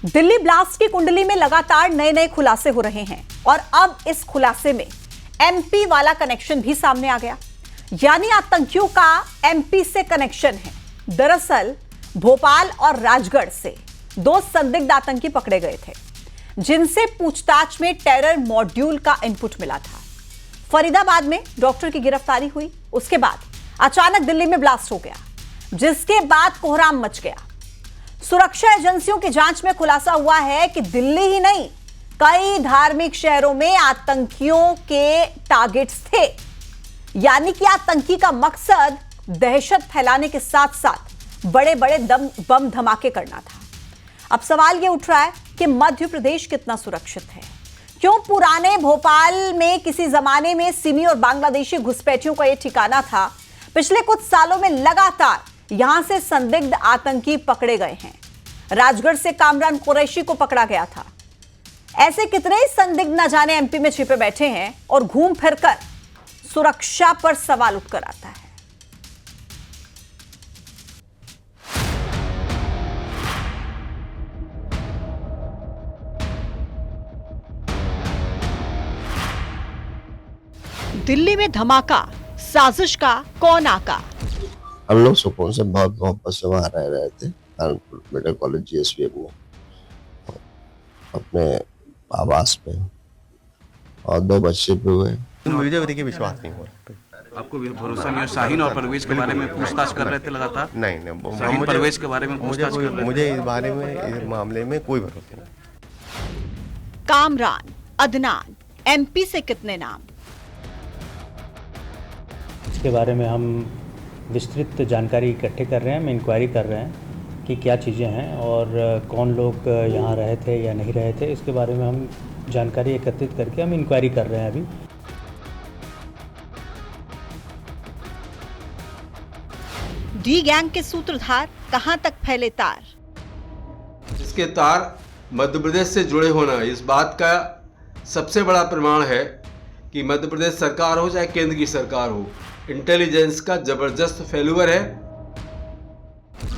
Delhi blast की कुंडली में लगातार नए नए खुलासे हो रहे हैं और अब इस खुलासे में एमपी वाला कनेक्शन भी सामने आ गया। यानी आतंकियों का एमपी से कनेक्शन है। दरअसल भोपाल और राजगढ़ से दो संदिग्ध आतंकी पकड़े गए थे, जिनसे पूछताछ में टेरर मॉड्यूल का इनपुट मिला था। फरीदाबाद में डॉक्टर की गिरफ्तारी हुई। उसके बाद अचानक दिल्ली में ब्लास्ट हो गया, जिसके बाद कोहराम मच गया। सुरक्षा एजेंसियों की जांच में खुलासा हुआ है कि दिल्ली ही नहीं, कई धार्मिक शहरों में आतंकियों के टारगेट्स थे। यानी कि आतंकी का मकसद दहशत फैलाने के साथ साथ बड़े बड़े बम धमाके करना था। अब सवाल यह उठ रहा है कि मध्य प्रदेश कितना सुरक्षित है। क्यों पुराने भोपाल में किसी जमाने में सिमी और बांग्लादेशी घुसपैठियों का यह ठिकाना था, पिछले कुछ सालों में लगातार यहां से संदिग्ध आतंकी पकड़े गए हैं। राजगढ़ से कामरान कुरैशी को पकड़ा गया था। ऐसे कितने ही संदिग्ध न जाने एमपी में छिपे बैठे हैं और घूम फिरकर सुरक्षा पर सवाल उठकर आता है। दिल्ली में धमाका, साजिश का कौन आका? हम लोग सुकून से बहुत मोहब्बत से वहाँ रह रहे थे कानपुर मेडिकल कॉलेज जीएसवीएम में, अपने आवास पे, और दो बच्चे भी हुए। मुझे देखिए विश्वास नहीं हो रहा। आपको भी भरोसा नहीं है? शाहीन और परवेज के बारे में पूछताछ कर रहे थे लगातार। नहीं शाहीन परवेज के बारे में पूछताछ कर रहे थे। मुझे इस बारे में, इस मामले में कोई भरोसा नहीं। कामरान, अदनान, एमपी से कितने नाम? इसके बारे में हम विस्तृत जानकारी इकट्ठे कर रहे हैं। हम इंक्वायरी कर रहे हैं कि क्या चीज़ें हैं और कौन लोग यहाँ रहे थे या नहीं रहे थे। इसके बारे में हम जानकारी एकत्रित करके हम इंक्वायरी कर रहे हैं अभी। डी गैंग के सूत्रधार, कहां तक फैले तार? इसके तार मध्य प्रदेश से जुड़े होना इस बात का सबसे बड़ा प्रमाण है कि मध्य प्रदेश सरकार हो चाहे केंद्र की सरकार हो, इंटेलिजेंस का जबरदस्त फेल्यूर है।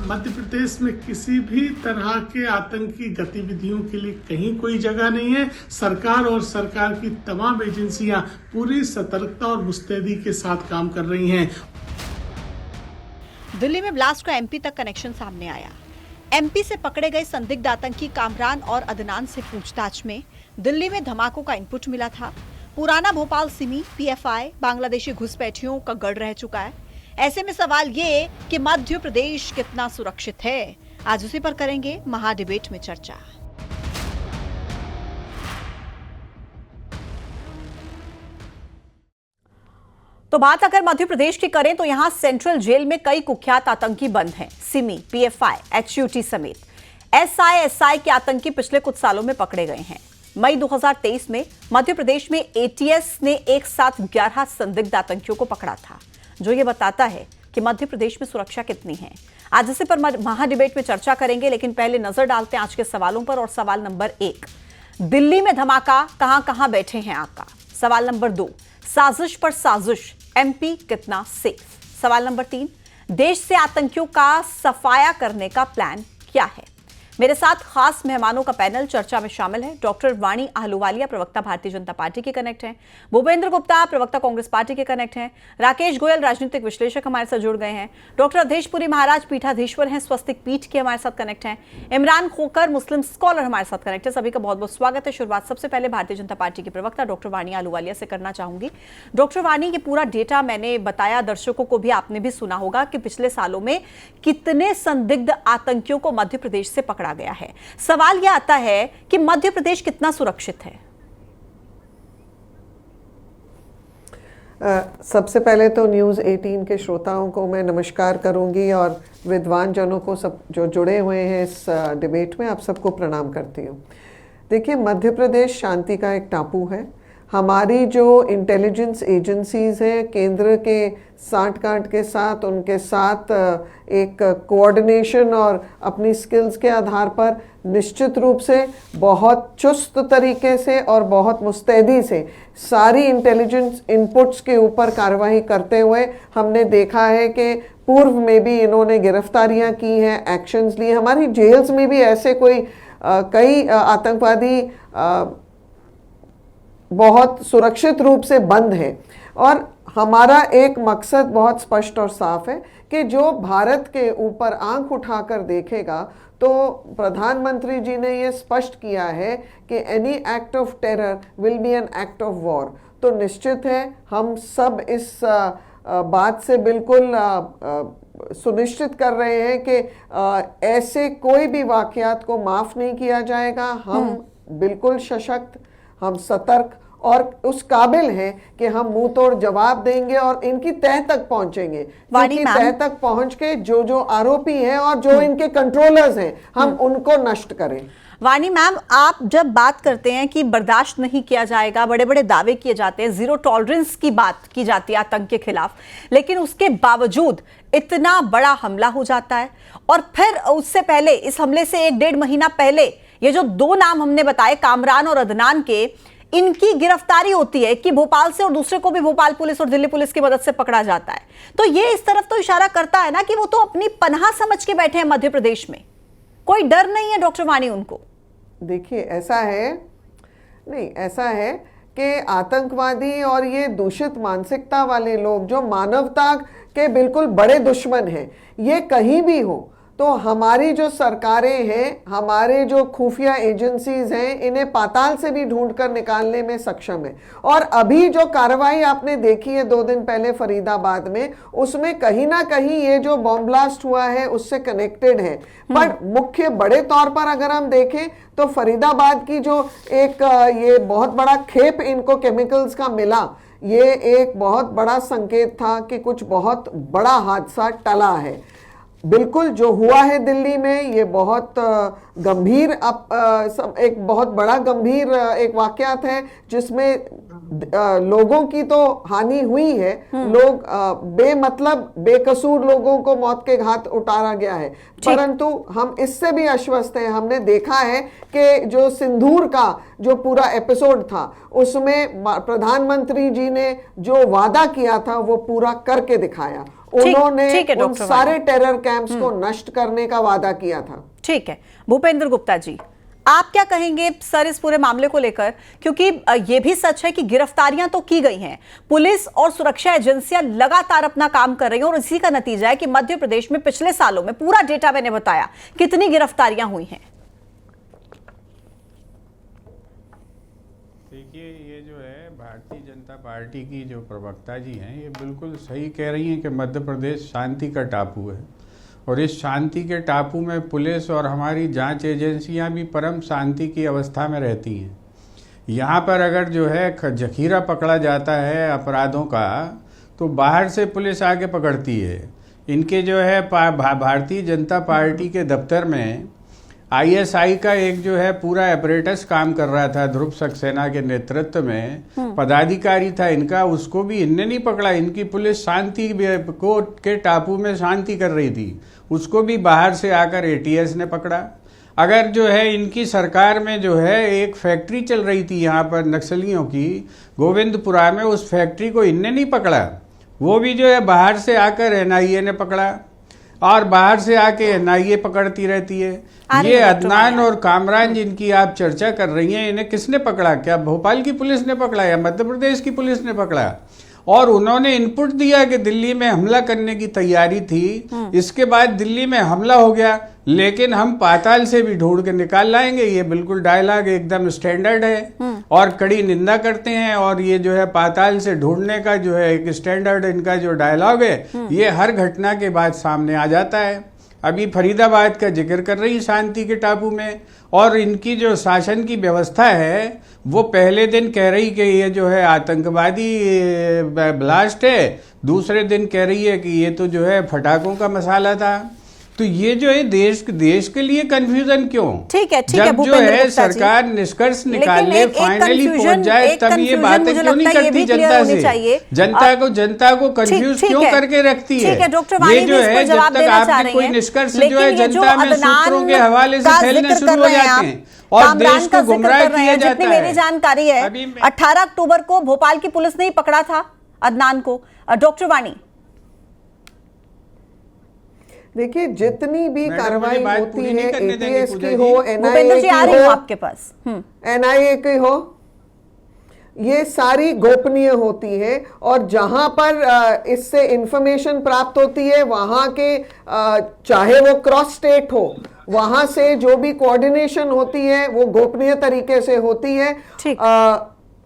मध्य प्रदेश में किसी भी तरह के आतंकी गतिविधियों के लिए कहीं कोई जगह नहीं है। सरकार और सरकार की तमाम एजेंसियां पूरी सतर्कता और मुस्तैदी के साथ काम कर रही हैं। दिल्ली में ब्लास्ट का एमपी तक कनेक्शन सामने आया। एमपी से पकड़े गए संदिग्ध आतंकी कामरान और अदनान से पूछताछ में दिल्ली में धमाकों का इनपुट मिला था। पुराना भोपाल सिमी, पीएफआई, बांग्लादेशी घुसपैठियों का गढ़ रह चुका है। ऐसे में सवाल ये कि मध्य प्रदेश कितना सुरक्षित है, आज उसी पर करेंगे महाडिबेट में चर्चा। तो बात अगर मध्य प्रदेश की करें तो यहां सेंट्रल जेल में कई कुख्यात आतंकी बंद हैं। सिमी, पीएफआई, एचयूटी समेत एसआईएसआई के आतंकी पिछले कुछ सालों में पकड़े गए हैं। मई 2023 में मध्य प्रदेश में एटीएस ने एक साथ 11 संदिग्ध आतंकियों को पकड़ा था, जो ये बताता है कि मध्य प्रदेश में सुरक्षा कितनी है। आज इसी पर महाडिबेट में चर्चा करेंगे, लेकिन पहले नजर डालते हैं आज के सवालों पर। और सवाल नंबर 1, दिल्ली में धमाका, कहां कहां बैठे हैं आका? सवाल नंबर 2, साजिश पर साजिश, एमपी कितना सेफ? सवाल नंबर 3, देश से आतंकियों का सफाया करने का प्लान क्या है? मेरे साथ खास मेहमानों का पैनल चर्चा में शामिल है। डॉक्टर वाणी आहलूवालिया, प्रवक्ता भारतीय जनता पार्टी के कनेक्ट हैं। भूपेंद्र गुप्ता, प्रवक्ता कांग्रेस पार्टी के कनेक्ट हैं। राकेश गोयल, राजनीतिक विश्लेषक हमारे साथ जुड़ गए हैं। डॉक्टर अवधेशपुरी महाराज, पीठाधीश्वर हैं, स्वस्तिक पीठ के हमारे साथ कनेक्ट हैं। इमरान खोकर, मुस्लिम स्कॉलर हमारे साथ कनेक्ट है। सभी का बहुत बहुत स्वागत है। शुरुआत सबसे पहले भारतीय जनता पार्टी के प्रवक्ता डॉक्टर वाणी आहलूवालिया से करना चाहूंगी। डॉक्टर वाणी, ये पूरा डेटा मैंने बताया, दर्शकों को भी आपने भी सुना होगा कि पिछले सालों में कितने संदिग्ध आतंकियों को मध्य प्रदेश से पकड़ा गया है। सवाल यह आता है कि मध्य प्रदेश कितना सुरक्षित है? सबसे पहले तो न्यूज़ 18 के श्रोताओं को मैं नमस्कार करूंगी और विद्वान जनों को, सब जो जुड़े हुए हैं इस डिबेट में, आप सबको प्रणाम करती हूं। देखिए, मध्य प्रदेश शांति का एक टापू है। हमारी जो इंटेलिजेंस एजेंसीज हैं, केंद्र के साठ गांठ के साथ, उनके साथ एक कोऑर्डिनेशन और अपनी स्किल्स के आधार पर निश्चित रूप से बहुत चुस्त तरीके से और बहुत मुस्तैदी से सारी इंटेलिजेंस इनपुट्स के ऊपर कार्रवाई करते हुए हमने देखा है कि पूर्व में भी इन्होंने गिरफ्तारियां की हैं, एक्शंस लिए। हमारी जेल्स में भी ऐसे कोई कई आतंकवादी बहुत सुरक्षित रूप से बंद हैं। और हमारा एक मकसद बहुत स्पष्ट और साफ है कि जो भारत के ऊपर आंख उठाकर देखेगा, तो प्रधानमंत्री जी ने ये स्पष्ट किया है कि any act of terror will be an act of war. तो निश्चित है हम सब इस बात से बिल्कुल सुनिश्चित कर रहे हैं कि ऐसे कोई भी वाकयात को माफ नहीं किया जाएगा। हम बिल्कुल सशक्त, हम सतर्क और उस काबिल हैं कि हम मुंह तोड़ जवाब देंगे और इनकी तह तक पहुंचेंगे। इनकी तह तक पहुंच के जो आरोपी हैं और जो इनके कंट्रोलर्स हैं, हम उनको नष्ट करें। वाणी मैम, आप जब बात करते हैं कि बर्दाश्त नहीं किया जाएगा, बड़े बड़े दावे किए जाते हैं, जीरो टॉलरेंस की बात की जाती है आतंक के खिलाफ, लेकिन उसके बावजूद इतना बड़ा हमला हो जाता है। और फिर उससे पहले, इस हमले से 1-1.5 महीना पहले, ये जो 2 नाम हमने बताए, कामरान और अदनान के, इनकी गिरफ्तारी होती है कि भोपाल से, और दूसरे को भी भोपाल पुलिस और दिल्ली पुलिस की मदद से पकड़ा जाता है। तो ये इस तरफ तो इशारा करता है ना कि वो तो अपनी पनाह समझ के बैठे हैं मध्य प्रदेश में, कोई डर नहीं है डॉक्टर वाणी उनको। देखिए, ऐसा है नहीं, ऐसा है कि आतंकवादी और ये दूषित मानसिकता वाले लोग जो मानवता के बिल्कुल बड़े दुश्मन हैं, ये कहीं भी हो तो हमारी जो सरकारें हैं, हमारे जो खुफिया एजेंसीज हैं, इन्हें पाताल से भी ढूंढकर निकालने में सक्षम है। और अभी जो कार्रवाई आपने देखी है 2 दिन पहले फरीदाबाद में, उसमें कहीं ना कहीं ये जो बॉम्ब ब्लास्ट हुआ है उससे कनेक्टेड है। पर मुख्य बड़े तौर पर अगर हम देखें तो फरीदाबाद की जो एक ये बहुत बड़ा खेप इनको केमिकल्स का मिला, ये एक बहुत बड़ा संकेत था कि कुछ बहुत बड़ा हादसा टला है। बिल्कुल जो हुआ है दिल्ली में, ये बहुत गंभीर एक बहुत बड़ा गंभीर एक वाकयात है जिसमें लोगों की तो हानि हुई है। लोग बेमतलब बेकसूर लोगों को मौत के घाट उतारा गया है। परंतु हम इससे भी आश्वस्त हैं, हमने देखा है कि जो सिंदूर का जो पूरा एपिसोड था, उसमें प्रधानमंत्री जी ने जो वादा किया था वो पूरा करके दिखाया। उन्होंने उन सारे टेरर कैंप्स को नष्ट करने का वादा किया था। ठीक है, भूपेंद्र गुप्ता जी, आप क्या कहेंगे सर इस पूरे मामले को लेकर? क्योंकि यह भी सच है कि गिरफ्तारियां तो की गई हैं, पुलिस और सुरक्षा एजेंसियां लगातार अपना काम कर रही हैं, और इसी का नतीजा है कि मध्य प्रदेश में पिछले सालों में, पूरा डेटा मैंने बताया, कितनी गिरफ्तारियां हुई हैं। देखिए, ये जो है भारतीय जनता पार्टी की जो प्रवक्ता जी हैं, ये बिल्कुल सही कह रही हैं कि मध्य प्रदेश शांति का टापू है, और इस शांति के टापू में पुलिस और हमारी जांच एजेंसियां भी परम शांति की अवस्था में रहती हैं। यहाँ पर अगर जो है जखीरा पकड़ा जाता है अपराधों का, तो बाहर से पुलिस आके पकड़ती है। इनके जो है भारतीय जनता पार्टी के दफ्तर में ISI का एक जो है पूरा ऑपरेटस काम कर रहा था, ध्रुव सक्सेना के नेतृत्व में पदाधिकारी था इनका, उसको भी इनने नहीं पकड़ा। इनकी पुलिस शांति को के टापू में शांति कर रही थी, उसको भी बाहर से आकर ATS ने पकड़ा। अगर जो है इनकी सरकार में जो है एक फैक्ट्री चल रही थी यहाँ पर नक्सलियों की, गोविंदपुरा में, उस फैक्ट्री को इनने नहीं पकड़ा, वो भी जो है बाहर से आकर NIA ने पकड़ा, और बाहर से आके NIA पकड़ती रहती है। ये अदनान और कामरान जिनकी आप चर्चा कर रही हैं, इन्हें किसने पकड़ा? क्या भोपाल की पुलिस ने पकड़ा या मध्य प्रदेश की पुलिस ने पकड़ा? और उन्होंने इनपुट दिया कि दिल्ली में हमला करने की तैयारी थी, इसके बाद दिल्ली में हमला हो गया, लेकिन हम पाताल से भी ढूंढ के निकाल लाएंगे। ये बिल्कुल डायलॉग एकदम स्टैंडर्ड है और कड़ी निंदा करते हैं। और ये जो है पाताल से ढूंढने का जो है एक स्टैंडर्ड इनका जो डायलॉग है, ये हर घटना के बाद सामने आ जाता है। अभी फरीदाबाद का जिक्र कर रही शांति के टापू में, और इनकी जो शासन की व्यवस्था है वो पहले दिन कह रही कि ये जो है आतंकवादी ब्लास्ट है, दूसरे दिन कह रही है कि ये तो जो है फटाकों का मसाला था। तो ये जो है देश के लिए कंफ्यूजन क्यों? ठीक है, जब जो है सरकार निष्कर्ष निकालने फाइनली पहुंच जाए, तब ये बातें क्यों नहीं करती जनता से? जनता को कंफ्यूज क्यों करके रखती है? ये जो है जब तक आपने कोई निष्कर्ष जो है जनता में सूत्रों के हवाले से फैलने शुरू हो जाते हैं और देश को गुमराह किया जाता है। मेरी जानकारी है 18 अक्टूबर को भोपाल की पुलिस ने ही पकड़ा था अदनान को। डॉक्टर वाणी, देखिए जितनी भी मैडम, कार्रवाई मुझे बात होती पूरी है नहीं करने देंगे एटीएस पूजा की जी। हो, भूपेंद्र एनआईए जी आ की रही हूँ हो, आपके पास। एनआईए की हो, ये सारी गोपनीय होती है। और जहां पर इससे इंफॉर्मेशन प्राप्त होती है वहां के चाहे वो क्रॉस स्टेट हो, वहां से जो भी कोऑर्डिनेशन होती है वो गोपनीय तरीके से होती है। ठीक।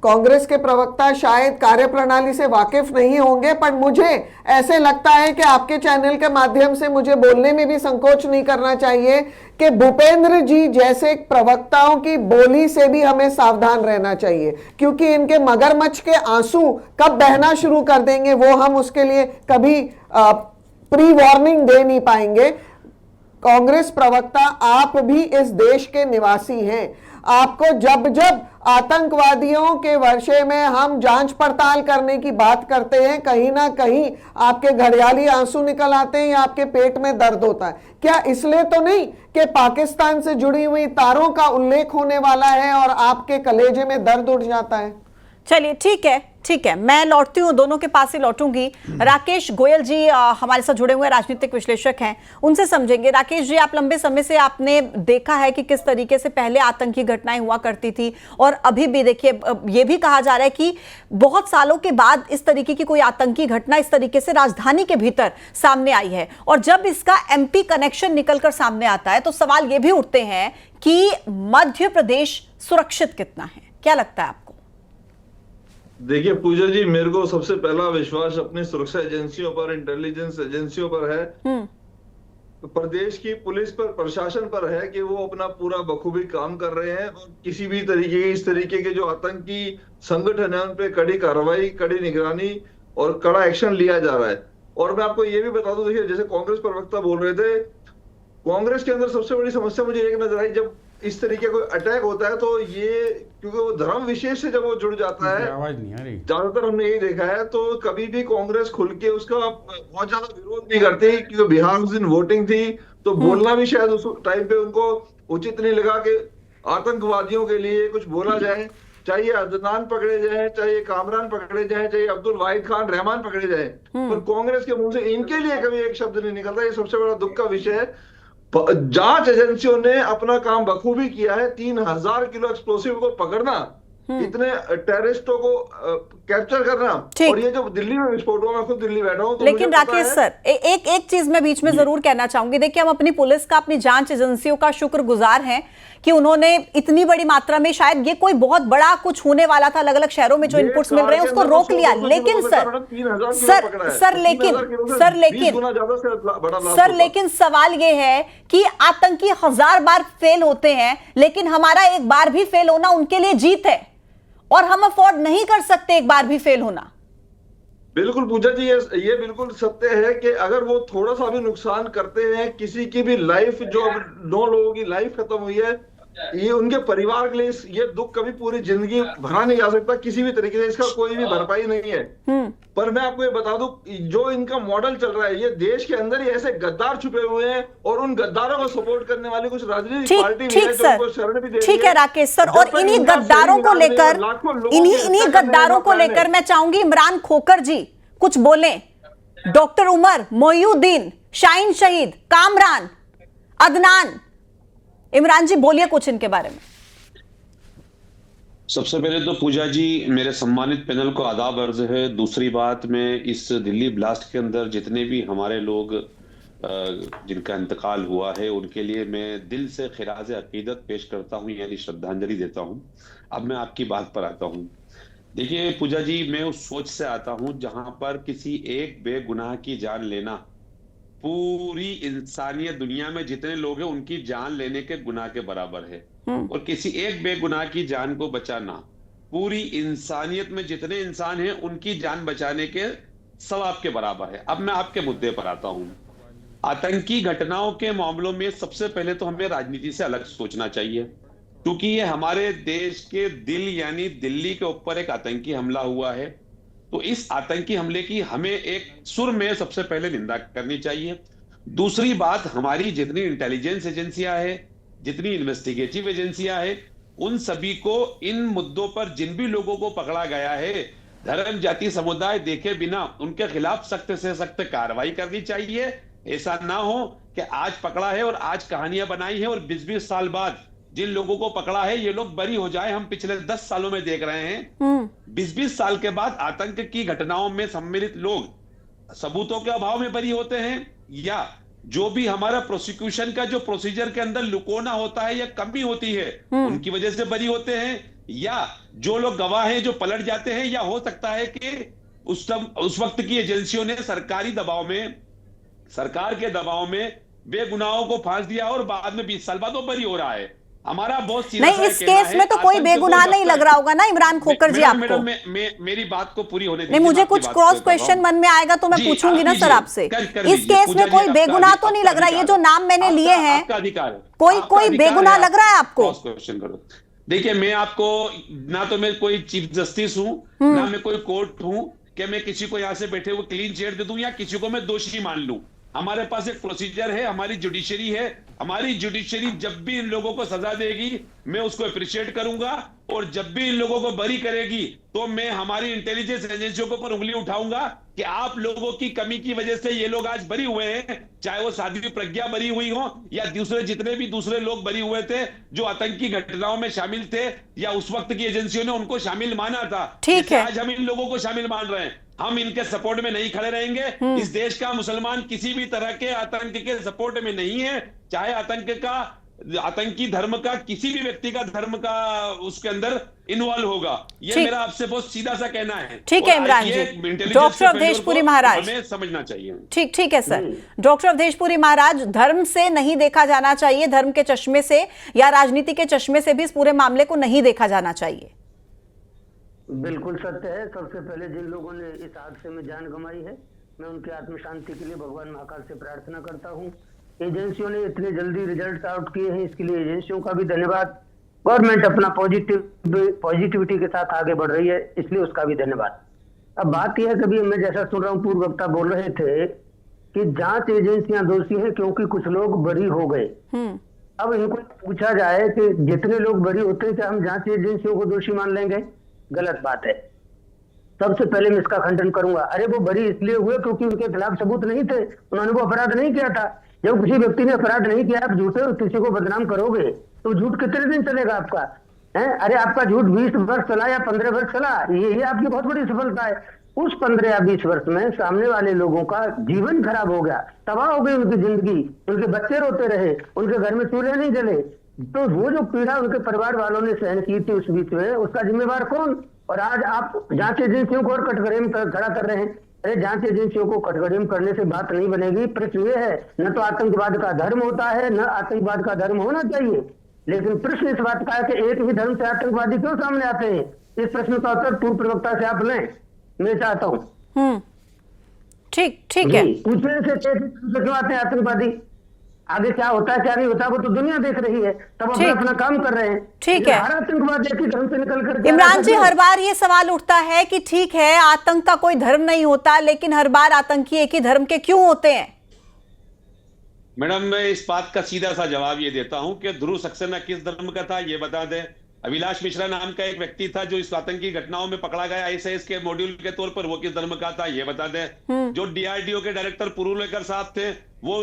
कांग्रेस के प्रवक्ता शायद कार्यप्रणाली से वाकिफ नहीं होंगे, पर मुझे ऐसे लगता है कि आपके चैनल के माध्यम से मुझे बोलने में भी संकोच नहीं करना चाहिए कि भूपेंद्र जी जैसे प्रवक्ताओं की बोली से भी हमें सावधान रहना चाहिए, क्योंकि इनके मगरमच्छ के आंसू कब बहना शुरू कर देंगे वो हम उसके लिए कभी प्री वार्निंग दे नहीं पाएंगे। कांग्रेस प्रवक्ता, आप भी इस देश के निवासी हैं। आपको जब जब आतंकवादियों के वर्षे में हम जांच पड़ताल करने की बात करते हैं, कहीं ना कहीं आपके घड़ियाली आंसू निकल आते हैं या आपके पेट में दर्द होता है। क्या इसलिए तो नहीं कि पाकिस्तान से जुड़ी हुई तारों का उल्लेख होने वाला है और आपके कलेजे में दर्द उठ जाता है? चलिए ठीक है, मैं लौटती हूँ, दोनों के पास ही लौटूंगी। राकेश गोयल जी हमारे साथ जुड़े हुए राजनीतिक विश्लेषक हैं, उनसे समझेंगे। राकेश जी, आप लंबे समय से आपने देखा है कि किस तरीके से पहले आतंकी घटनाएं हुआ करती थी और अभी भी देखिए ये भी कहा जा रहा है कि बहुत सालों के बाद इस तरीके की कोई आतंकी घटना इस तरीके से राजधानी के भीतर सामने आई है। और जब इसका एमपी कनेक्शन निकलकर सामने आता है तो सवाल ये भी उठते हैं कि मध्य प्रदेश सुरक्षित कितना है? क्या लगता है आपको? देखिए पूजा जी, मेरे को सबसे पहला विश्वास अपनी सुरक्षा एजेंसियों पर, इंटेलिजेंस एजेंसियों पर है, तो प्रदेश की पुलिस पर, प्रशासन पर है कि वो अपना पूरा बखूबी काम कर रहे हैं और किसी भी तरीके के इस तरीके के जो आतंकी संगठन है उन पे कड़ी कार्रवाई, कड़ी निगरानी और कड़ा एक्शन लिया जा रहा है। और मैं आपको ये भी बता दूं, देखिए जैसे कांग्रेस प्रवक्ता बोल रहे थे, कांग्रेस के अंदर सबसे बड़ी समस्या मुझे एक नजर आई, जब इस तरीके कोई अटैक होता है तो ये, क्योंकि वो धर्म विशेष से जब वो जुड़ जाता है, आवाज नहीं आ रही, ज्यादातर हमने यही देखा है, तो कभी भी कांग्रेस खुल के उसका बहुत ज्यादा विरोध नहीं करती। क्योंकि बिहार उस दिन वोटिंग थी तो बोलना भी शायद उस टाइम पे उनको उचित नहीं लगा कि आतंकवादियों के लिए कुछ बोला जाए, चाहे अदनान पकड़े जाए, चाहे कामरान पकड़े जाए, चाहे अब्दुल वाहिद खान रहमान पकड़े जाए, पर कांग्रेस के मुंह से इनके लिए कभी एक शब्द नहीं निकलता। ये सबसे बड़ा दुख का विषय है। जांच एजेंसियों ने अपना काम बखूबी किया है। 3000 किलो एक्सप्लोसिव को पकड़ना, इतने टेररिस्टों को कैप्चर करना, और ये जो दिल्ली में विस्फोट हुआ, मैं खुद दिल्ली बैठा हूं, तो लेकिन राकेश सर एक चीज मैं बीच में जरूर कहना चाहूंगी। देखिए, हम अपनी पुलिस का, अपनी जांच एजेंसियों का शुक्रगुजार हैं कि उन्होंने इतनी बड़ी मात्रा में, शायद ये कोई बहुत बड़ा कुछ होने वाला था, अलग अलग शहरों में जो इनपुट्स मिल रहे हैं उसको रोक लिया। लेकिन लेकिन सवाल ये है कि आतंकी 1000 बार फेल होते हैं, लेकिन हमारा एक बार भी फेल होना उनके लिए जीत है और हम अफोर्ड नहीं कर सकते एक बार भी फेल होना। बिल्कुल पूजा जी, ये बिल्कुल सत्य है कि अगर वो थोड़ा सा भी नुकसान करते हैं, किसी की भी लाइफ, जो 9 लोगों की लाइफ खत्म हुई है, ये उनके परिवार के लिए ये दुख कभी पूरी जिंदगी भरा नहीं जा सकता किसी भी तरीके से, इसका कोई भी भरपाई नहीं है। पर मैं आपको ये बता दूं, जो इनका मॉडल चल रहा है, ये देश के अंदर ही ऐसे गद्दार छुपे हुए हैं और उन गद्दारों को सपोर्ट करने वाली कुछ राजनीतिक पार्टी भी है जो उनको शरण भी दे रही है। ठीक है राकेश सर, और इन्हीं गद्दारों को लेकर, इन्हीं गद्दारों को लेकर मैं चाहूंगी इमरान खोकर जी कुछ बोलें। डॉक्टर उमर, मोइनुद्दीन, शाहीन शहीद, कामरान, अदनान, इमरान जी बोलिए कुछ इनके बारे में। सबसे पहले तो पूजा जी, मेरे सम्मानित पैनल को आदाब अर्ज है। दूसरी बात, मैं इस दिल्ली ब्लास्ट के अंदर जितने भी हमारे लोग जिनका इंतकाल हुआ है उनके लिए मैं दिल से खिराज अकीदत पेश करता हूं, यानी श्रद्धांजलि देता हूं। अब मैं आपकी बात पर आता हूं। देखिए पूजा जी, मैं उस सोच से आता हूं जहां पर किसी एक बेगुनाह की जान लेना पूरी इंसानियत, दुनिया में जितने लोग हैं उनकी जान लेने के गुनाह के बराबर है, और किसी एक बेगुनाह की जान को बचाना पूरी इंसानियत में जितने इंसान हैं उनकी जान बचाने के सवाब के बराबर है। अब मैं आपके मुद्दे पर आता हूं। आतंकी घटनाओं के मामलों में सबसे पहले तो हमें राजनीति से अलग सोचना चाहिए, क्योंकि ये हमारे देश के दिल यानी दिल्ली के ऊपर एक आतंकी हमला हुआ है। तो इस आतंकी हमले की हमें एक सुर में सबसे पहले निंदा करनी चाहिए। दूसरी बात, हमारी जितनी इंटेलिजेंस एजेंसियां हैं, जितनी इन्वेस्टिगेटिव एजेंसियां हैं, उन सभी को इन मुद्दों पर जिन भी लोगों को पकड़ा गया है, धर्म जाति समुदाय देखे बिना उनके खिलाफ सख्त से सख्त कार्रवाई करनी चाहिए। ऐसा ना हो कि आज पकड़ा है और आज कहानियां बनाई है और 20-20 साल बाद जिन लोगों को पकड़ा है ये लोग बरी हो जाए। हम पिछले 10 सालों में देख रहे हैं 20-20 साल के बाद आतंक की घटनाओं में सम्मिलित लोग सबूतों के अभाव में बरी होते हैं, या जो भी हमारा प्रोसिक्यूशन का जो प्रोसीजर के अंदर लुकोना होता है या कमी होती है उनकी वजह से बरी होते हैं, या जो लोग गवाह हैं जो पलट जाते हैं, या हो सकता है कि उस वक्त की एजेंसियों ने सरकारी दबाव में, सरकार के दबाव में बेगुनाहों को फांस दिया और बाद में 20 साल बाद वो बरी हो रहा है। हमारा बहुत सीधा नहीं, इस केस में तो कोई बेगुनाह नहीं लग रहा होगा ना इमरान खोकर जी आपको। मेरी बात को पूरी होने दीजिए। नहीं, मुझे कुछ क्रॉस क्वेश्चन मन में आएगा तो मैं पूछूंगी ना सर आपसे। इस केस में कोई बेगुनाह तो नहीं लग रहा, ये जो नाम मैंने लिए हैं आपका अधिकार है, कोई बेगुनाह लग रहा है आपको? क्रॉस क्वेश्चन करो। देखिए, मैं आपको ना तो मैं कोई चीफ जस्टिस हूं ना मैं कोई कोर्ट हूं कि मैं किसी को यहां से बैठे हुए क्लीन चिट दे दूं या किसी को मैं दोषी मान लूं। हमारे पास एक प्रोसीजर है, हमारी जुडिशरी है। हमारी जुडिशरी जब भी इन लोगों को सजा देगी मैं उसको अप्रिशिएट करूंगा, और जब भी इन लोगों को बरी करेगी तो मैं हमारी इंटेलिजेंस एजेंसियों के ऊपर उंगली उठाऊंगा कि आप लोगों की कमी की वजह से ये लोग आज बरी हुए हैं, चाहे वो साध्वी प्रज्ञा बरी हुई हो या दूसरे जितने भी दूसरे लोग बरी हुए थे जो आतंकी घटनाओं में शामिल थे, या उस वक्त की एजेंसियों ने उनको शामिल माना था। ठीक है, आज हम इन लोगों को शामिल मान रहे हैं। हम इनके सपोर्ट में नहीं खड़े रहेंगे। इस देश का मुसलमान किसी भी तरह के आतंक के सपोर्ट में नहीं है, चाहे आतंकी धर्म का किसी भी व्यक्ति का धर्म का उसके अंदर इन्वॉल्व होगा। ये मेरा आपसे बहुत सीधा सा कहना है। ठीक है इमरान जी। डॉक्टर अवधेशपुरी महाराज, हमें समझना चाहिए। ठीक है सर। डॉक्टर अवधेशपुरी महाराज, धर्म से नहीं देखा जाना चाहिए, धर्म के चश्मे से या राजनीति के चश्मे से भी इस पूरे मामले को नहीं देखा जाना चाहिए। बिल्कुल सत्य है। सबसे पहले जिन लोगों ने इस हादसे में जान गंवाई है मैं उनकी आत्म शांति के लिए भगवान महाकाल से प्रार्थना करता हूँ। एजेंसियों ने इतने जल्दी रिजल्ट आउट किए हैं, इसके लिए एजेंसियों का भी धन्यवाद। गवर्नमेंट अपना पॉजिटिविटी के साथ आगे बढ़ रही है, इसलिए उसका भी धन्यवाद। अब बात यह है, कभी मैं जैसा सुन रहा हूँ पूर्व वक्ता बोल रहे थे कि जांच एजेंसियां दोषी हैं क्योंकि कुछ लोग बरी हो गए। अब इनको पूछा जाए कि जितने लोग बरी होते हैं क्या हम जांच एजेंसियों को दोषी मान लेंगे? गलत बात है। सबसे पहले मैं इसका खंडन करूंगा। अरे वो बरी इसलिए हुए क्योंकि उनके खिलाफ सबूत नहीं थे, उन्होंने वो अपराध नहीं किया था। जब किसी व्यक्ति ने अपराध नहीं किया, आप झूठे किसी को बदनाम करोगे तो झूठ कितने दिन चलेगा आपका? अरे आपका झूठ 20 वर्ष चला या 15 वर्ष चला, ये आपकी बहुत बड़ी सफलता है। उस 15 या 20 वर्ष में सामने वाले लोगों का जीवन खराब हो गया, तबाह हो गई उनकी जिंदगी, उनके बच्चे रोते रहे, उनके घर में चूल्हे नहीं जले, तो वो जो पीड़ा उनके परिवार वालों ने सहन की थी उस बीच में, उसका जिम्मेवार कौन? और आज आप जांच एजेंसियों को और कटघरे में खड़ा कर रहे हैं। अरे जांच एजेंसियों को कटघरे में करने से बात नहीं बनेगी। प्रश्न ये है, न तो आतंकवाद का धर्म होता है, न आतंकवाद का धर्म होना चाहिए, लेकिन प्रश्न इस बात का है कि एक ही धर्म से आतंकवादी क्यों सामने आते हैं? इस प्रश्न का उत्तर पूर्व प्रवक्ता से आप लें, मैं चाहता हूँ। ठीक है। पूछने से क्यों आते हैं आतंकवादी? आगे क्या होता है क्या नहीं होता वो तो दुनिया देख रही है, तब अपना काम कर रहे हैं। ठीक है। हर आतंकवाद एक ही धर्म से निकल कर इमरान जी, हर बार ये सवाल उठता है कि ठीक है आतंक का कोई धर्म नहीं होता, लेकिन हर बार आतंकी एक ही धर्म के क्यों होते हैं? मैडम, मैं इस बात का सीधा सा जवाब ये देता हूं कि ध्रुव सक्सेना किस धर्म का था ये बता दें। अभिलाष मिश्रा नाम का एक व्यक्ति था जो इस आतंकी घटनाओं में पकड़ा गया आईएसआईएस के मॉड्यूल के तौर पर, वो किस धर्म का था ये बता दें। जो डीआरडीओ के डायरेक्टर पुरुलेकर साहब थे वो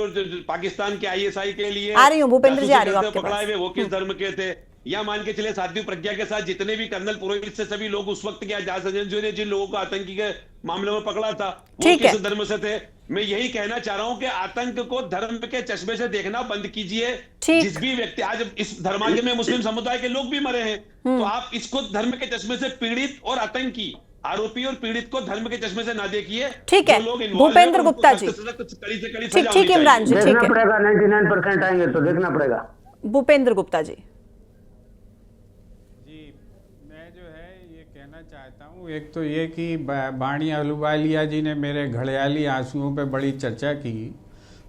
पाकिस्तान के आईएसआई के लिए आ रही हूं भूपेंद्र जी, आ रही हूं आपके पकड़ाए हुए वो किस धर्म के थे? या मान के चले साध्वी प्रज्ञा के साथ जितने भी कर्नल पुरोहित से सभी लोग उस वक्त के जांच एजेंसियों ने जिन लोगों को आतंकी के मामले में पकड़ा था वो किस धर्म से थे? मैं यही कहना चाह रहा हूं कि आतंक को धर्म के चश्मे से देखना बंद कीजिए। जिस भी व्यक्ति, आज इस धर्मांतरण में मुस्लिम समुदाय के लोग भी मरे हैं, तो आप इसको धर्म के चश्मे से पीड़ित और आतंकी, आरोपी और पीड़ित को धर्म के चश्मे से ना देखिए। ठीक है भूपेंद्र गुप्ता जी। ठीक है इमरान जी, देखना पड़ेगा। 99% आएंगे तो देखना पड़ेगा। भूपेंद्र गुप्ता जी। चाहता हूँ एक तो ये कि बाणी अहलुवालिया जी ने मेरे घड़ियाली आंसुओं पे बड़ी चर्चा की,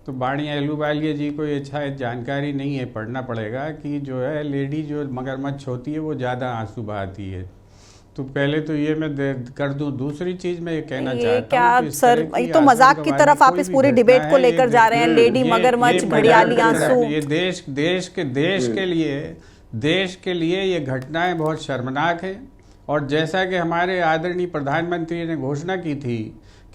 तो बाणी अहलुवालिया जी को ये शायद जानकारी नहीं है, पढ़ना पड़ेगा कि जो है लेडी जो मगरमच्छ होती है वो ज़्यादा आंसू बहाती है। तो पहले तो ये मैं कर दूं। दूसरी चीज़ मैं ये कहना चाहता हूँ सर, ये तो मजाक की तरफ आप इस पूरी डिबेट को लेकर जा रहे हैं। लेडी मगरमच्छ, घड़ियाली आंसू, ये देश के लिए ये घटनाएं बहुत शर्मनाक है। और जैसा कि हमारे आदरणीय प्रधानमंत्री ने घोषणा की थी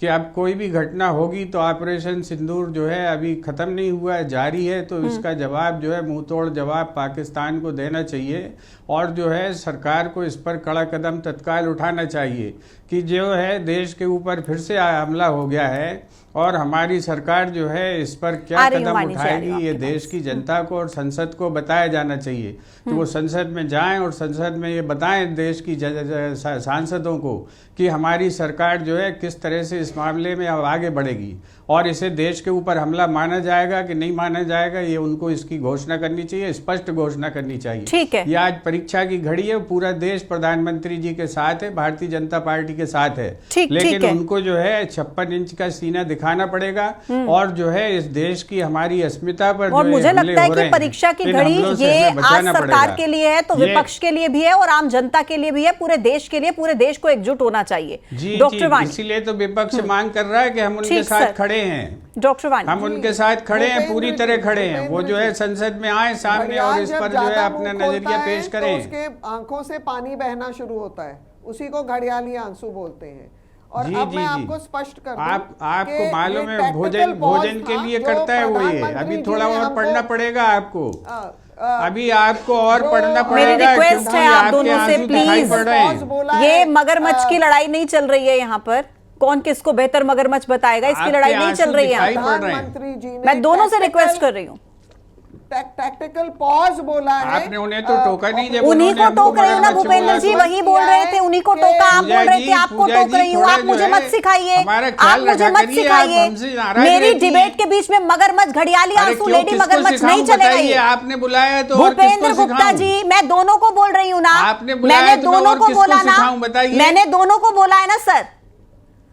कि अब कोई भी घटना होगी तो ऑपरेशन सिंदूर जो है अभी ख़त्म नहीं हुआ है, जारी है, तो इसका जवाब जो है मुंह तोड़ जवाब पाकिस्तान को देना चाहिए और जो है सरकार को इस पर कड़ा कदम तत्काल उठाना चाहिए कि जो है देश के ऊपर फिर से हमला हो गया है और हमारी सरकार जो है इस पर क्या कदम उठाएगी, ये देश की जनता को और संसद को बताया जाना चाहिए कि वो संसद में जाएं और संसद में ये बताएं देश की सांसदों को कि हमारी सरकार जो है किस तरह से इस मामले में अब आगे बढ़ेगी और इसे देश के ऊपर हमला माना जाएगा कि नहीं माना जाएगा, ये उनको इसकी घोषणा करनी चाहिए, स्पष्ट घोषणा करनी चाहिए। ठीक है, ये आज परीक्षा की घड़ी है, पूरा देश प्रधानमंत्री जी के साथ है, भारतीय जनता पार्टी के साथ है, लेकिन उनको जो है 56 इंच का सीना दिखाना पड़ेगा और जो है इस देश की हमारी अस्मिता पर और मुझे लगता है कि परीक्षा की घड़ी ये आज सरकार के लिए है तो विपक्ष के लिए भी है और आम जनता के लिए भी है, पूरे देश के लिए, पूरे देश को एकजुट होना चाहिए। डॉक्टर वाणी, इसीलिए तो विपक्ष मांग कर रहा है कि हम उनके साथ खड़े हैं, डॉक्टर वाणी, हम उनके साथ खड़े हैं, पूरी तरह खड़े हैं। वो जो है संसद में आए सामने और इस पर जो है अपना नजरिया पेश करें। उसके आंखों से पानी बहना शुरू होता है, उसी को घड़ियाली आंसू बोलते हैं। और अब मैं आपको स्पष्ट कर दूं, आपको मालूम है भोजन के लिए करता है वो, ये अभी थोड़ा और पढ़ना पड़ेगा आपको, अभी आपको और पढ़ना पड़ेगा। मेरी रिक्वेस्ट है आप दोनों से प्लीज, ये मगरमच्छ की लड़ाई नहीं चल रही है यहाँ पर, कौन किसको बेहतर मगरमच्छ बताएगा, इसकी लड़ाई नहीं चल रही है। प्रधानमंत्री जी ने मैं दोनों से रिक्वेस्ट कर रही हूँ, टैक्टिकल पॉज बोला है। आपने उन्हें तो टोका नहीं, जब उन्हीं को टोक रही हूँ ना भूपेंद्र जी, वही बोल रहे थे, उन्हीं को टोका, आप बोल रहे थे आपको टोक रही हूँ। आप मुझे मत सिखाइए, आप मुझे मत सिखाइए, मेरी डिबेट के बीच में मगरमच्छ, घड़ियाली आंसू, लेडी मगरमच्छ नहीं चलेगा ये। आपने बुलाया तो भूपेंद्र गुप्ता जी, मैं दोनों को बोल रही हूँ ना, मैंने दोनों को बोला ना, मैंने दोनों को बोला है ना सर।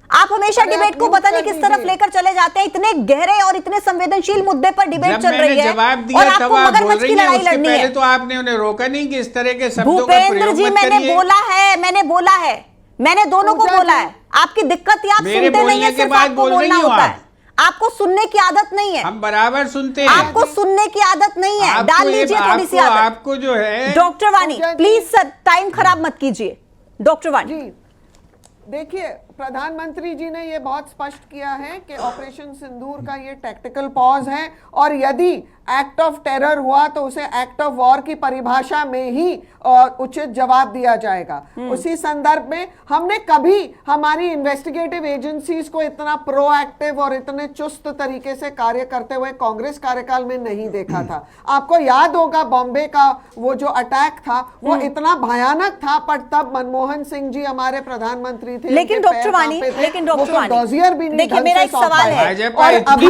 आप हमेशा डिबेट को पता नहीं किस तरफ लेकर चले जाते हैं, इतने गहरे और इतने संवेदनशील मुद्दे पर डिबेट चल रही है जवाब दिया, और आपको मगरमच्छ की लड़ाई लड़नी है। तो आपने उन्हें रोका नहीं कि इस तरह के शब्दों का भूपेंद्र जी, मैंने बोला है, मैंने दोनों को बोला है। आपकी दिक्कत ही आप सुनते नहीं है, सिर्फ आपको बोलना होता है, आपको सुनने की आदत नहीं है। हम बराबर सुनते हैं, आपको सुनने की आदत नहीं है, डाल लीजिए थोड़ी सी आदत। आपको जो है doctor Vani please sir time खराब मत कीजिए। डॉक्टर वाणी देखिए, प्रधानमंत्री जी ने ये बहुत स्पष्ट किया है कि ऑपरेशन सिंदूर का ये टैक्टिकल पॉज है और यदि एक्ट ऑफ टेरर हुआ तो उसे एक्ट ऑफ वॉर की परिभाषा में ही उचित जवाब दिया जाएगा। उसी संदर्भ में हमने कभी हमारी इन्वेस्टिगेटिव एजेंसीज को इतना प्रोएक्टिव और इतने चुस्त तरीके से कार्य करते हुए कांग्रेस कार्यकाल में नहीं देखा था। आपको याद होगा बॉम्बे का वो जो अटैक था वो इतना भयानक था, पर तब मनमोहन सिंह जी हमारे प्रधानमंत्री थे। लेकिन डॉक्टर वाणी, डॉजियर भी नहीं, देखिए मेरा एक सवाल है, और अभी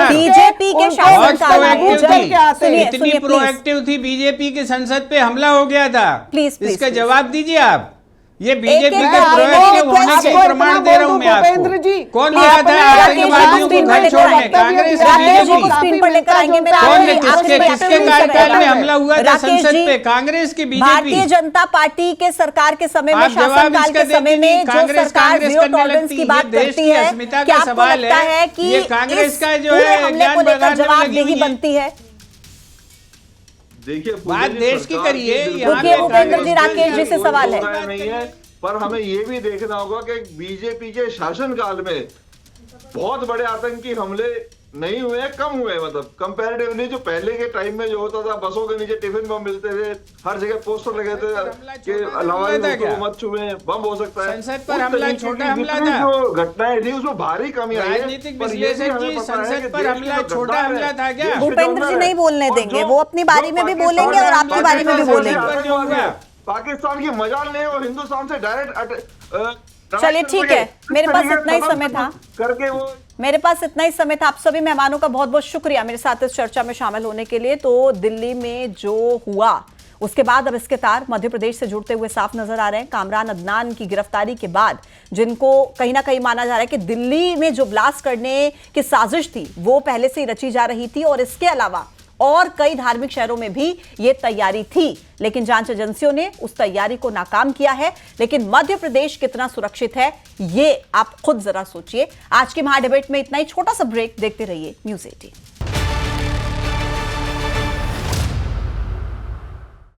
बीजेपी के शासनकाल इतनी प्रोएक्टिव थी, बीजेपी के संसद पे हमला हो गया था। प्लीज इसका जवाब दीजिए आप। ये बीजेपी के प्रोएक्टिव होने के प्रमाण दे रहा हूं मैं आपको। कौन गया था आतंकवादियों को घर छोड़ने? कांग्रेस, बीजेपी। किसके कार्यकाल में हमला हुआ था संसद पे? कांग्रेस की, बीजेपी। भारतीय जनता पार्टी के सरकार के समय में, शासनकाल के समय में जो सरकार जीरो टॉलरेंस की बात करती है, क्या आपको लगता है कि कांग्रेस का जो है ज्ञान जवाबदेही बनती है? देखिए बात देश की करिए। भूपेंद्र जी, राकेश जी से सवाल है नहीं है, पर हमें ये भी देखना होगा कि बीजेपी के शासनकाल में बहुत बड़े आतंकी हमले नहीं हुए, कम हुए, मतलब कंपैरेटिवली जो पहले के टाइम में जो होता था, बसों के नीचे टिफिन बम मिलते थे, हर जगह पोस्टर लगे थे कि हवाई मत छुए, बम हो सकता है। संसद पर हमला, छोटा हमला था, जो घटनाएं थी उसमें भारी कमी आई है। संसद पर हमला छोटा हमला था क्या? भूपेंद्र जी नहीं बोलने देंगे, वो अपनी बारी में भी बोलेंगे और आपकी बारी में भी बोलेंगे। पाकिस्तान की मजाल नहीं, और हिंदुस्तान से डायरेक्ट। चलिए ठीक है, मेरे पास इतना ही समय था, करके वो मेरे पास इतना ही समय था। आप सभी मेहमानों का बहुत बहुत शुक्रिया मेरे साथ इस चर्चा में शामिल होने के लिए। तो दिल्ली में जो हुआ उसके बाद अब इसके तार मध्य प्रदेश से जुड़ते हुए साफ नजर आ रहे हैं। कामरान अदनान की गिरफ्तारी के बाद जिनको कहीं ना कहीं माना जा रहा है कि दिल्ली में जो ब्लास्ट करने की साजिश थी वो पहले से ही रची जा रही थी, और इसके अलावा और कई धार्मिक शहरों में भी ये तैयारी थी, लेकिन जांच एजेंसियों ने उस तैयारी को नाकाम किया है। लेकिन मध्य प्रदेश कितना सुरक्षित है ये आप खुद जरा सोचिए। आज की महाडिबेट में इतना ही, छोटा सा ब्रेक, देखते रहिए न्यूज़ 18।